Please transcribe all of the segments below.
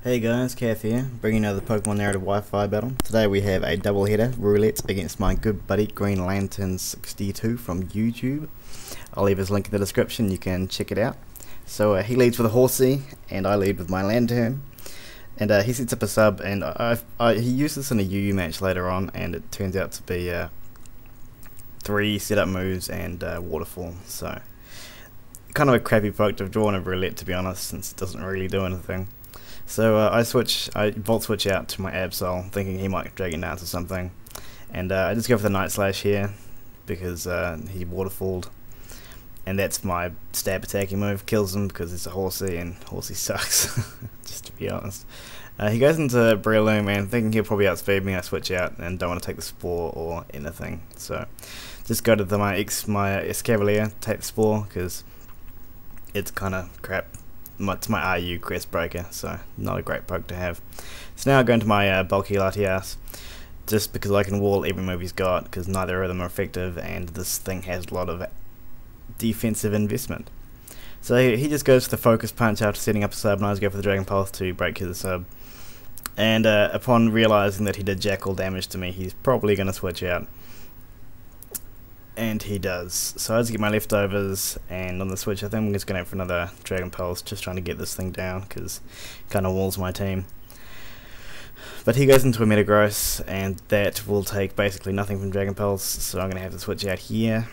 Hey guys, Kath here, bringing another Pokemon Narrative Wi-Fi battle. Today we have a double header, Roulette, against my good buddy Greenlanturn72 from YouTube. I'll leave his link in the description, you can check it out. So he leads with a Horsey, and I lead with my Lantern. And he sets up a sub, and he used this in a UU match later on, and it turns out to be 3 setup moves and waterfall. So kind of a crappy poke to have drawn a Roulette, to be honest, since it doesn't really do anything. So I Volt Switch out to my Absol, thinking he might Dragon Dance or something, and I just go for the Night Slash here, because he waterfalled, and that's my stab attacking move, kills him because it's a Horsey, and Horsey sucks, just to be honest. He goes into Breloom, and thinking he'll probably outspeed me, I switch out, and don't want to take the Spore or anything, so just go to my Escavalier, take the Spore, because it's kind of crap. It's my RU Crest Breaker, so not a great poke to have. So now I go into my bulky Latias, just because I can wall every move he's got, because neither of them are effective, and this thing has a lot of defensive investment. So he just goes for the Focus Punch after setting up a sub, and I just go for the Dragon Pulse to break his sub. And upon realizing that he did jack all damage to me, he's probably going to switch out. And he does. So I just get my leftovers, and on the switch I think I'm just going for another Dragon Pulse, just trying to get this thing down, because it kind of walls my team. But he goes into a Metagross, and that will take basically nothing from Dragon Pulse, so I'm going to have to switch out here.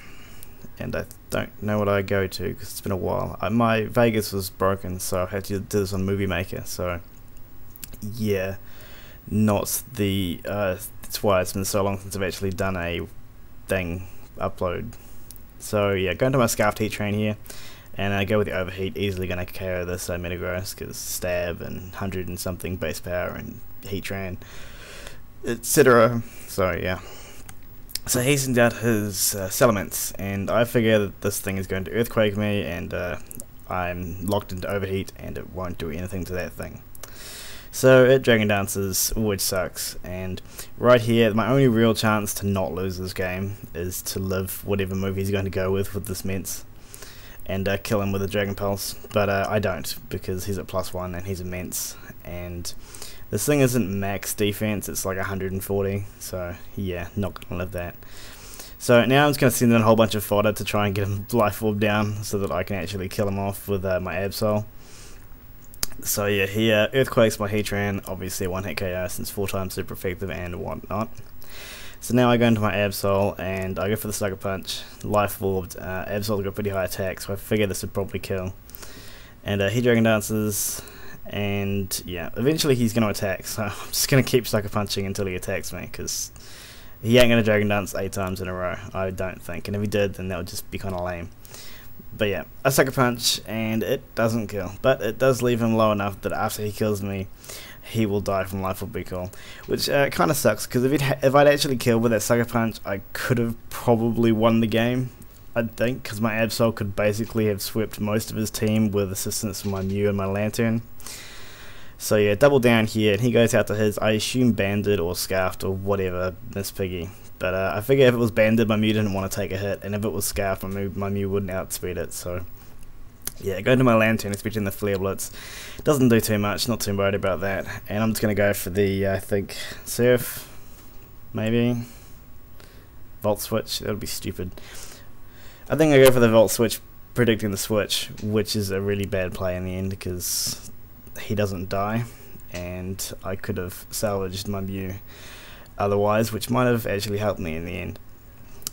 And I don't know what I go to, because it's been a while. My Vegas was broken, so I had to do this on Movie Maker, so yeah, not the, that's why it's been so long since I've actually done a thing upload. So yeah, go into my Scarfed Heat Train here, and I go with the Overheat, easily going to KO this Metagross, because stab and 100 and something base power and Heat Train, etc. So yeah. So he sends out his Salamence, and I figure that this thing is going to Earthquake me, and I'm locked into Overheat, and it won't do anything to that thing. So it Dragon Dances, which sucks, and right here, my only real chance to not lose this game is to live whatever move he's going to go with this Mence, and kill him with a Dragon Pulse, but I don't, because he's at +1 and he's a Mence, and this thing isn't max defense, it's like 140, so yeah, not going to live that. So now I'm just going to send in a whole bunch of fodder to try and get him Life Orb down, so that I can actually kill him off with my Absol. So yeah, he Earthquakes my Heatran, obviously a 1-hit KO since 4 times super effective and whatnot. So now I go into my Absol, and I go for the Sucker Punch, Life Orbed. Absol's got pretty high attack, so I figure this would probably kill. And he Dragon Dances, and yeah, eventually he's going to attack, so I'm just going to keep Sucker Punching until he attacks me, because he ain't going to Dragon Dance 8 times in a row, I don't think, and if he did, then that would just be kind of lame. But yeah, I Sucker Punch, and it doesn't kill, but it does leave him low enough that after he kills me, he will die from Life Orb Recall, which kind of sucks, because if I'd actually killed with that Sucker Punch, I could have probably won the game, I think, because my Absol could basically have swept most of his team with assistance from my Mew and my Lantern. So yeah, double down here, and he goes out to his, I assume Banded or Scarfed or whatever, Miss Piggy. But I figure if it was Banded, my Mew didn't want to take a hit, and if it was Scarfed, my Mew wouldn't outspeed it, so yeah, go to my Lantern, especially in the Flare Blitz. Doesn't do too much, not too worried about that, and I'm just going to go for the, I think, Surf, maybe, Volt Switch, that would be stupid. I think I go for the Volt Switch, predicting the Switch, which is a really bad play in the end, because he doesn't die, and I could have salvaged my Mew otherwise, which might have actually helped me in the end.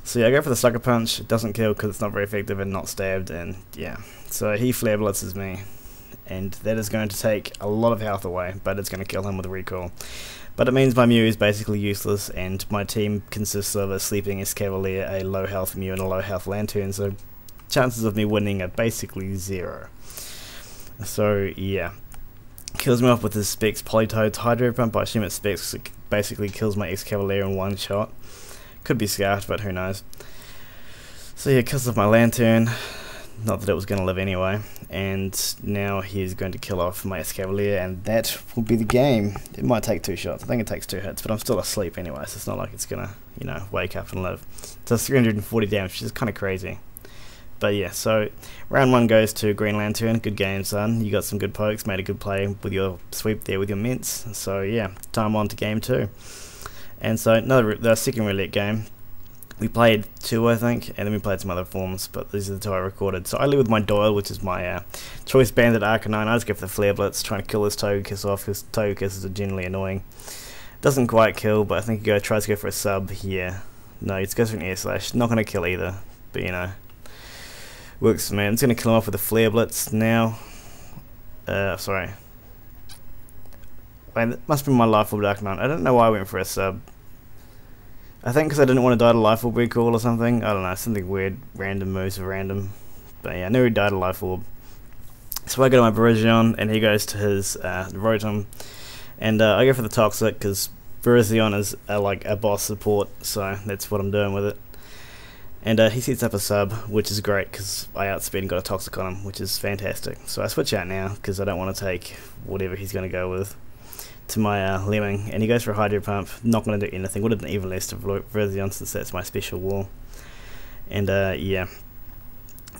So yeah, I go for the Sucker Punch, it doesn't kill because it's not very effective and not stabbed, and yeah, so he Flare Blitzes me, and that is going to take a lot of health away, but it's going to kill him with a Recall. But it means my Mew is basically useless, and my team consists of a Sleeping Escavalier, a low health Mew, and a low health Lantern, so chances of me winning are basically 0. So yeah, kills me off with his Specs Polytoad's Hydro Pump. I assume it's Specs, it basically kills my Escavalier in one shot. Could be Scarfed, but who knows. So yeah, kills off my Lantern, not that it was going to live anyway, and now he's going to kill off my Escavalier, and that will be the game. It might take 2 shots, I think it takes 2 hits, but I'm still asleep anyway, so it's not like it's going to, you know, wake up and live. It does 340 damage, which is kind of crazy. But yeah, so round 1 goes to Green Lantern. Good game, son. You got some good pokes, made a good play with your sweep there with your mints. So yeah, time on to game 2. And so the second roulette game. We played 2, I think, and then we played some other forms, but these are the 2 I recorded. So I lead with my Doyle, which is my Choice Bandit Arcanine. I just go for the Flare Blitz, trying to kill this Togekiss off, because Togekisses are generally annoying. Doesn't quite kill, but I think he tries to go for a sub here. No, he just goes for an Air Slash. Not going to kill either, but you know. Works for me. I'm just going to kill him off with a Flare Blitz now. Sorry. Wait, that must be my Life Orb Arcanine. I don't know why I went for a sub. I think because I didn't want to die to Life Orb Recall or something. I don't know, something weird. Random moves are random. But yeah, I knew he died to Life Orb. So I go to my Virizion, and he goes to his Rotom. And I go for the Toxic, because Virizion is like a boss support, so that's what I'm doing with it. And he sets up a sub, which is great, because I outspeed and got a Toxic on him, which is fantastic. So I switch out now, because I don't want to take whatever he's going to go with, to my Lemming, and he goes for a Hydro Pump. Not going to do anything. Would have done even less to Virizion, since that's my special wall. And yeah,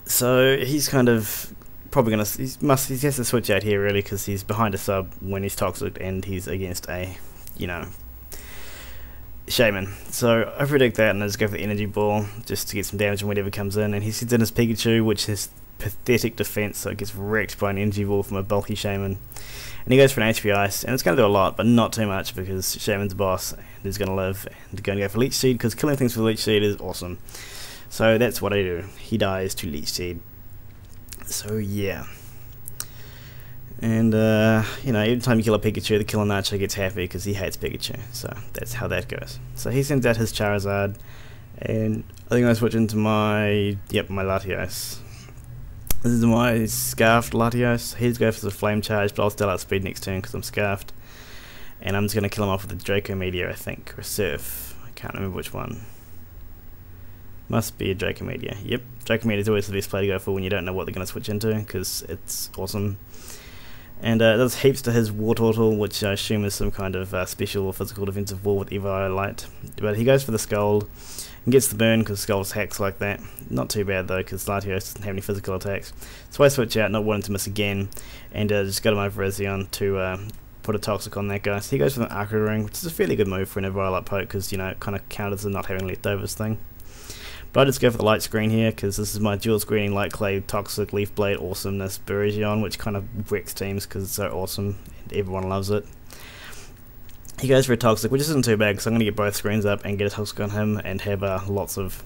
so he's kind of probably gonna he has to switch out here really, because he's behind a sub when he's Toxic and he's against a Shaman. So I predict that, and I just go for the Energy Ball just to get some damage on whatever comes in. And he sends in his Pikachu, which has pathetic defense, so it gets wrecked by an Energy Ball from a bulky Shaman. And he goes for an HP Ice, and it's going to do a lot, but not too much, because Shaman's a boss, and he's going to live, and going to go for Leech Seed, because killing things with Leech Seed is awesome. So that's what I do. He dies to Leech Seed. So yeah. And, every time you kill a Pikachu, the Killer Nacho gets happy, because he hates Pikachu. So that's how that goes. So he sends out his Charizard, and I think I switch into my Latios. This is my Scarfed Latios. He's going for the Flame Charge, but I'll still outspeed next turn because I'm Scarfed. And I'm just going to kill him off with a Draco Meteor, I think, or a Surf. I can't remember which one. Must be a Draco Meteor. Yep, Draco Meteor is always the best play to go for when you don't know what they're going to switch into, because it's awesome. And it does heaps to his War Turtle, which I assume is some kind of special or physical defensive wall with Eviolite. But he goes for the Scald and gets the burn, because Scald's hacks like that. Not too bad though, because Latios doesn't have any physical attacks. So I switch out, not wanting to miss again, and just go to my Virizion to put a Toxic on that guy. So he goes for an Arco Ring, which is a fairly good move for an Eviolite poke, because it kind of counters the not having leftovers thing. But I just go for the Light Screen here, because this is my dual screening Light Clay, Toxic, Leaf Blade, Awesomeness, Virizion, which kind of wrecks teams because it's so awesome and everyone loves it. He goes for a Toxic, which isn't too bad, because I'm going to get both screens up and get a Toxic on him and have lots of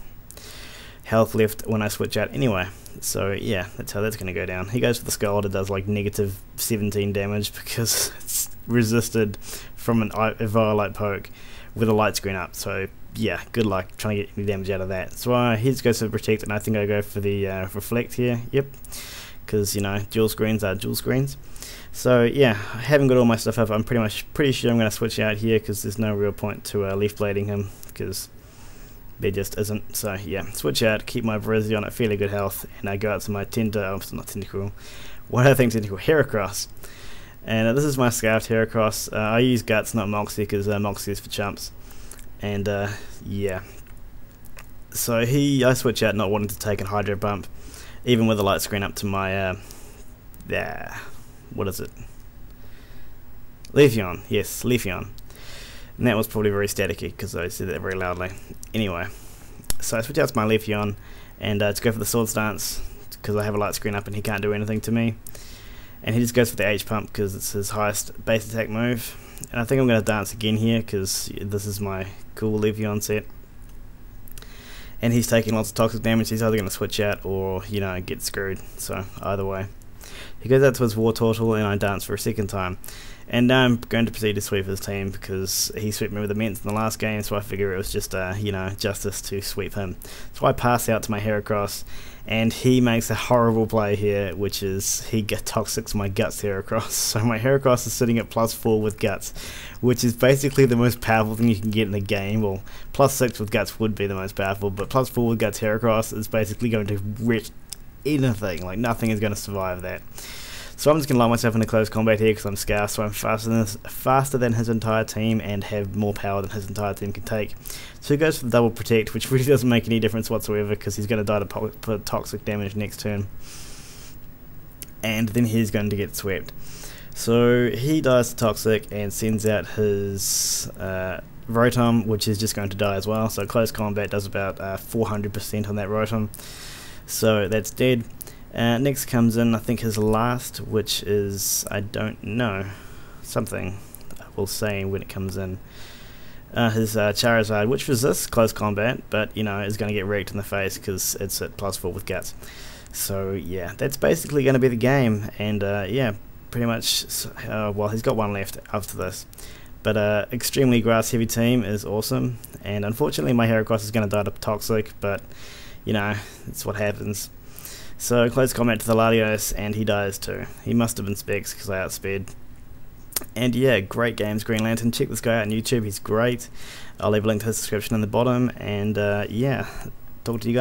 health left when I switch out anyway. So yeah, that's how that's going to go down. He goes for the Scald. It does like negative 17 damage because it's resisted from an Eviolite poke with a Light Screen up. So yeah, good luck trying to get any damage out of that. So he just goes for Protect, and I think I go for the Reflect here. Yep, because dual screens are dual screens. So yeah, I haven't got all my stuff up. I'm pretty sure I'm going to switch out here, because there's no real point to Leaf Blading him, because there just isn't. So yeah, switch out, keep my Virizion at fairly good health, and I go out to my not Tentacool, what I think Tentacool, Heracross. And this is my Scarfed Heracross. I use Guts, not Moxie, because Moxie is for chumps. And yeah, so I switch out, not wanting to take a Hydro Pump, even with the Light Screen up to my what is it? Leafeon, yes, Leafeon. And that was probably very staticky, because I said that very loudly. Anyway, so I switch out to my Leafeon, and to go for the Swords Dance, because I have a Light Screen up and he can't do anything to me. And he just goes for the H-Pump, because it's his highest base attack move. And I think I'm going to dance again here, because this is my cool Leafeon set. And he's taking lots of toxic damage. He's either going to switch out or, get screwed. So, either way. He goes out to his War Turtle, and I dance for a second time. And now I'm going to proceed to sweep his team, because he swept me with immense in the last game, so I figure it was just, justice to sweep him. So I pass out to my Heracross, and he makes a horrible play here, which is he toxics my Guts Heracross. So my Heracross is sitting at +4 with Guts, which is basically the most powerful thing you can get in the game. Well, +6 with Guts would be the most powerful, but +4 with Guts Heracross is basically going to wreck anything. Like, nothing is going to survive that. So I'm just going to lock myself into close combat here because I'm Scouse, so I'm faster than his entire team and have more power than his entire team can take. So he goes for the double protect, which really doesn't make any difference whatsoever because he's going to die to toxic damage next turn. And then he's going to get swept. So he dies to toxic and sends out his Rotom, which is just going to die as well. So close combat does about 400% on that Rotom. So that's dead. Next comes in, I think, his last, which is, I don't know, something I will say when it comes in. His Charizard, which resists close combat, but, you know, is going to get wrecked in the face because it's at +4 with guts. So, yeah, that's basically going to be the game. And, yeah, pretty much, well, he's got one left after this. But extremely grass heavy team is awesome. And unfortunately, my Heracross is going to die to Toxic, but, you know, that's what happens. So close combat to the Latios, and he dies too. He must have been Specs because I outspeed. And yeah, great games, Green Lantern. Check this guy out on YouTube, he's great. I'll leave a link to his description in the bottom, and yeah, talk to you guys.